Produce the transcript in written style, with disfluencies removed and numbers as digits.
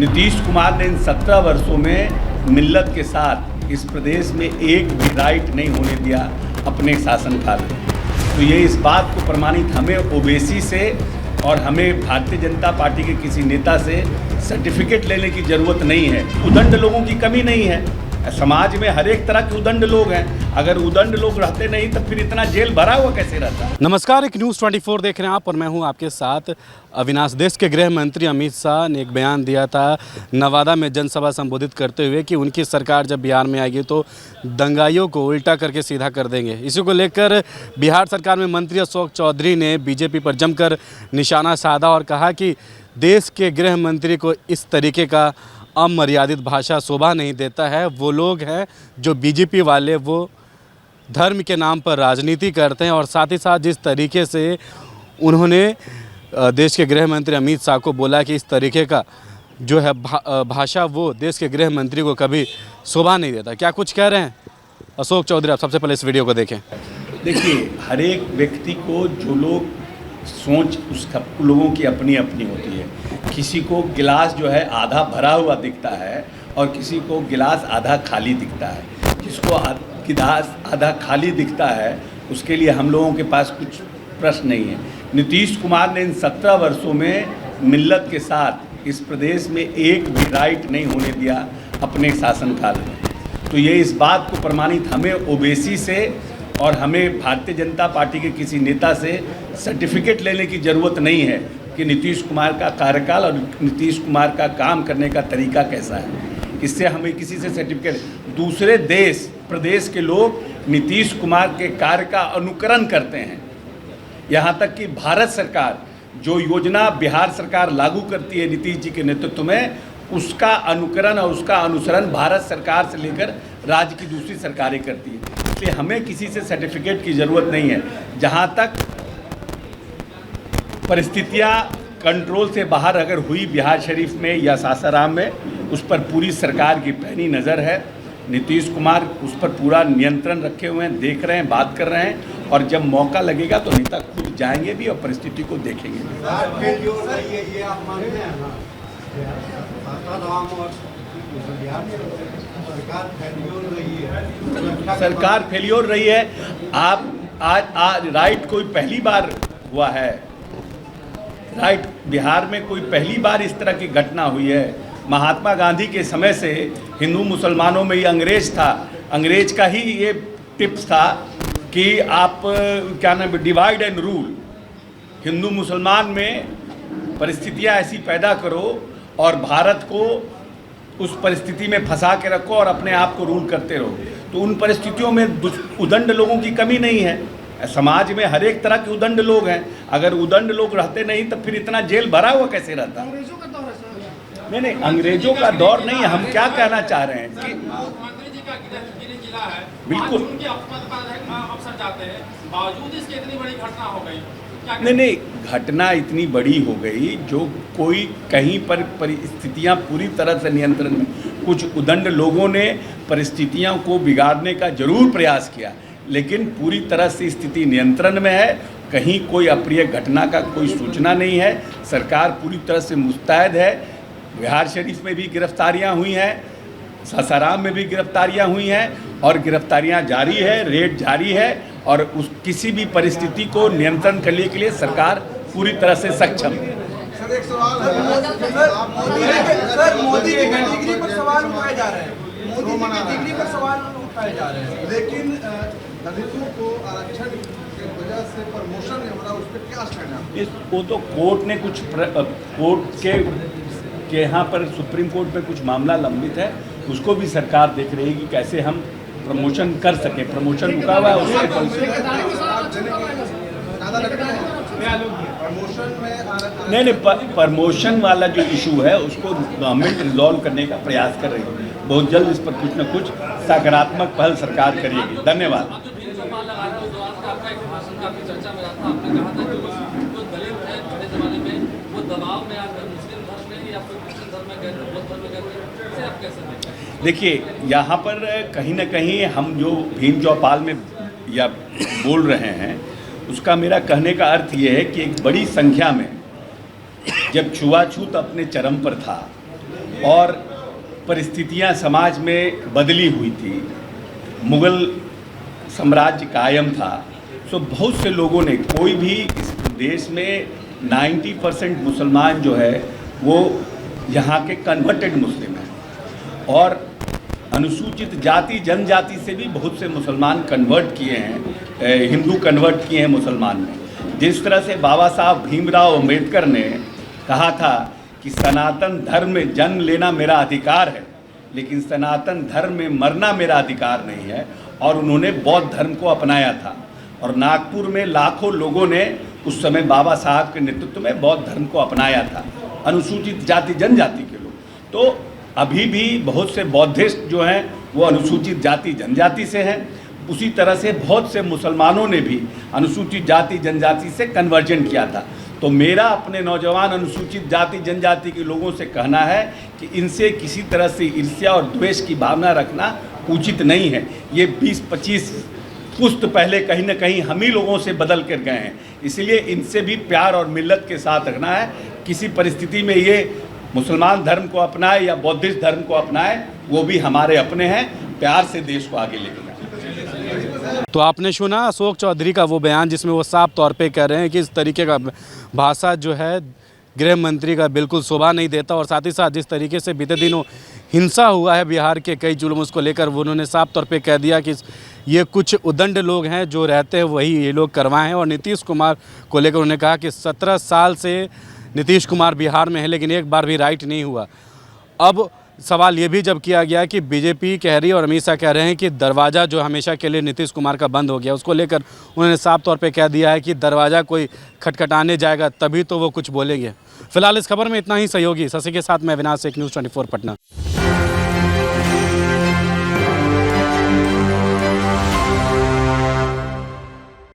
नीतीश कुमार ने इन 17 वर्षों में मिल्लत के साथ इस प्रदेश में एक भी राइट नहीं होने दिया अपने शासनकाल में। तो ये इस बात को प्रमाणित हमें ओवैसी से और हमें भारतीय जनता पार्टी के किसी नेता से सर्टिफिकेट लेने की ज़रूरत नहीं है। उदंड लोगों की कमी नहीं है, समाज में हर एक तरह के उदंड लोग हैं। अगर उदंड लोग रहते नहीं तो फिर इतना जेल भरा हुआ कैसे रहता। नमस्कार, एक न्यूज़ 24 देख रहे हैं आप और मैं हूं आपके साथ अविनाश। देश के गृह मंत्री अमित शाह ने एक बयान दिया था नवादा में जनसभा संबोधित करते हुए कि उनकी सरकार जब बिहार में आएगी तो दंगाइयों को उल्टा करके सीधा कर देंगे। इसी को लेकर बिहार सरकार में मंत्री अशोक चौधरी ने बीजेपी पर जमकर निशाना साधा और कहा कि देश के गृह मंत्री को इस तरीके का अमर्यादित भाषा शोभा नहीं देता है। वो लोग हैं जो बीजेपी वाले, वो धर्म के नाम पर राजनीति करते हैं और साथ ही साथ जिस तरीके से उन्होंने देश के गृह मंत्री अमित शाह को बोला कि इस तरीके का जो है भाषा वो देश के गृह मंत्री को कभी शोभा नहीं देता। क्या कुछ कह रहे हैं अशोक चौधरी? आप सबसे पहले इस वीडियो को देखें। देखिए, हर एक व्यक्ति को जो लोग सोच उसका लोगों की अपनी अपनी होती है। किसी को गिलास जो है आधा भरा हुआ दिखता है और किसी को गिलास आधा खाली दिखता है। जिसको गिलास आधा खाली दिखता है उसके लिए हम लोगों के पास कुछ प्रश्न नहीं है। नीतीश कुमार ने इन 17 वर्षों में मिल्लत के साथ इस प्रदेश में एक भी राइट नहीं होने दिया अपने शासनकाल में। तो ये इस बात को प्रमाणित हमें ओवैसी से और हमें भारतीय जनता पार्टी के किसी नेता से सर्टिफिकेट लेने की ज़रूरत नहीं है कि नीतीश कुमार का कार्यकाल और नीतीश कुमार का काम करने का तरीका कैसा है। इससे हमें किसी से सर्टिफिकेट, दूसरे देश प्रदेश के लोग नीतीश कुमार के कार्य का अनुकरण करते हैं। यहाँ तक कि भारत सरकार जो योजना बिहार सरकार लागू करती है नीतीश जी के नेतृत्व में, उसका अनुकरण और उसका अनुसरण भारत सरकार से लेकर राज्य की दूसरी सरकारें करती है। इसलिए हमें किसी से सर्टिफिकेट की ज़रूरत नहीं है। जहाँ तक परिस्थितियाँ कंट्रोल से बाहर अगर हुई बिहार शरीफ में या सासाराम में, उस पर पूरी सरकार की पैनी नज़र है। नीतीश कुमार उस पर पूरा नियंत्रण रखे हुए हैं, देख रहे हैं, बात कर रहे हैं और जब मौका लगेगा तो नेता खुद जाएंगे भी और परिस्थिति को देखेंगे भी। सरकार फेल्योर रही है। आप आज राइट कोई पहली बार हुआ है, राइट बिहार में कोई पहली बार इस तरह की घटना हुई है। महात्मा गांधी के समय से हिंदू मुसलमानों में ये अंग्रेज था, अंग्रेज का ही ये टिप्स था कि आप क्या नाम है, डिवाइड एंड रूल। हिंदू मुसलमान में परिस्थितियां ऐसी पैदा करो और भारत को उस परिस्थिति में फंसा के रखो और अपने आप को रूल करते रहो। तो उन परिस्थितियों में उदंड लोगों की कमी नहीं है। समाज में हर एक तरह के उदंड लोग हैं। अगर उदंड लोग रहते नहीं तो फिर इतना जेल भरा हुआ कैसे रहता। नहीं, अंग्रेजों का दौर नहीं है। हम क्या कहना चाह रहे हैं कि बिल्कुल नहीं, घटना इतनी बड़ी हो गई जो कोई कहीं पर परिस्थितियां पूरी तरह से नियंत्रण में, कुछ उदंड लोगों ने परिस्थितियों को बिगाड़ने का जरूर प्रयास किया, लेकिन पूरी तरह से स्थिति नियंत्रण में है। कहीं कोई अप्रिय घटना का कोई सूचना नहीं है। सरकार पूरी तरह से मुस्तैद है। बिहार शरीफ में भी गिरफ्तारियां हुई हैं, सासाराम में भी गिरफ्तारियां हुई हैं और गिरफ्तारियां जारी है, रेड जारी है और उस किसी भी परिस्थिति को नियंत्रण करने के लिए सरकार पूरी तरह से सक्षम है। सर, एक सवाल है। मोदी की डिग्री पर सवाल उठाए जा रहे हैं, मोदी की डिग्री पर सवाल उठाए जा रहे हैं, लेकिन दलितों को आरक्षण की वजह से प्रमोशन नहीं हो रहा, उस पर क्या स्टैंड है? वो तो कोर्ट ने कुछ कोर्ट के यहाँ पर सुप्रीम कोर्ट में कुछ मामला लंबित है, उसको भी सरकार देख रही है कि कैसे हम प्रमोशन कर सके। प्रमोशन रुका हुआ है उसके नहीं, प्रमोशन वाला जो इशू है उसको गवर्नमेंट रिजॉल्व करने का प्रयास कर रही है। बहुत जल्द इस पर कुछ न कुछ सकारात्मक पहल सरकार करेगी। धन्यवाद। देखिए, यहाँ पर कहीं ना कहीं हम जो भीम चौपाल में या बोल रहे हैं उसका मेरा कहने का अर्थ ये है कि एक बड़ी संख्या में जब छुआछूत अपने चरम पर था और परिस्थितियां समाज में बदली हुई थी, मुग़ल साम्राज्य कायम था, तो बहुत से लोगों ने, कोई भी इस देश में 90% मुसलमान जो है वो यहाँ के कन्वर्टेड मुस्लिम हैं, और अनुसूचित जाति जनजाति से भी बहुत से मुसलमान कन्वर्ट किए हैं, हिंदू कन्वर्ट किए हैं मुसलमान में। जिस तरह से बाबा साहब भीमराव अम्बेडकर ने कहा था कि सनातन धर्म में जन्म लेना मेरा अधिकार है, लेकिन सनातन धर्म में मरना मेरा अधिकार नहीं है, और उन्होंने बौद्ध धर्म को अपनाया था। और नागपुर में लाखों लोगों ने उस समय बाबा साहब के नेतृत्व में बौद्ध धर्म को अपनाया था, अनुसूचित जाति जनजाति के लोग। तो अभी भी बहुत से बौद्धिस्ट जो हैं वो अनुसूचित जाति जनजाति से हैं। उसी तरह से बहुत से मुसलमानों ने भी अनुसूचित जाति जनजाति से कन्वर्जन किया था। तो मेरा अपने नौजवान अनुसूचित जाति जनजाति के लोगों से कहना है कि इनसे किसी तरह से ईर्ष्या और द्वेष की भावना रखना उचित नहीं है। ये 20-25 पुश्त पहले कहीं ना कहीं हम ही लोगों से बदल कर गए हैं, इसलिए इनसे भी प्यार और मिल्लत के साथ रखना है। किसी परिस्थिति में ये मुसलमान धर्म को अपनाए या बौद्धिस्ट धर्म को अपनाए, वो भी हमारे अपने हैं। प्यार से देश को आगे लेके जाए। तो आपने सुना अशोक चौधरी का वो बयान जिसमें वो साफ तौर पे कह रहे हैं कि इस तरीके का भाषा जो है गृह मंत्री का बिल्कुल शोभा नहीं देता, और साथ ही साथ जिस तरीके से बीते दिनों हिंसा हुआ है बिहार के कई जुल्म को लेकर, वो उन्होंने साफ तौर पे कह दिया कि ये कुछ उदंड लोग हैं जो रहते हैं वही ये लोग करवाए हैं। और नीतीश कुमार को लेकर उन्होंने कहा कि 17 साल से नीतीश कुमार बिहार में है लेकिन एक बार भी राइट नहीं हुआ। अब सवाल ये भी जब किया गया कि बीजेपी कह रही है और अमित शाह कह रहे हैं कि दरवाज़ा जो हमेशा के लिए नीतीश कुमार का बंद हो गया, उसको लेकर उन्होंने साफ तौर पे कह दिया है कि दरवाज़ा कोई खटखटाने जाएगा तभी तो वो कुछ बोलेंगे। फिलहाल इस खबर में इतना ही। सहयोगी शशि के साथ मैं अविनाश, एक न्यूज़ 24 पटना।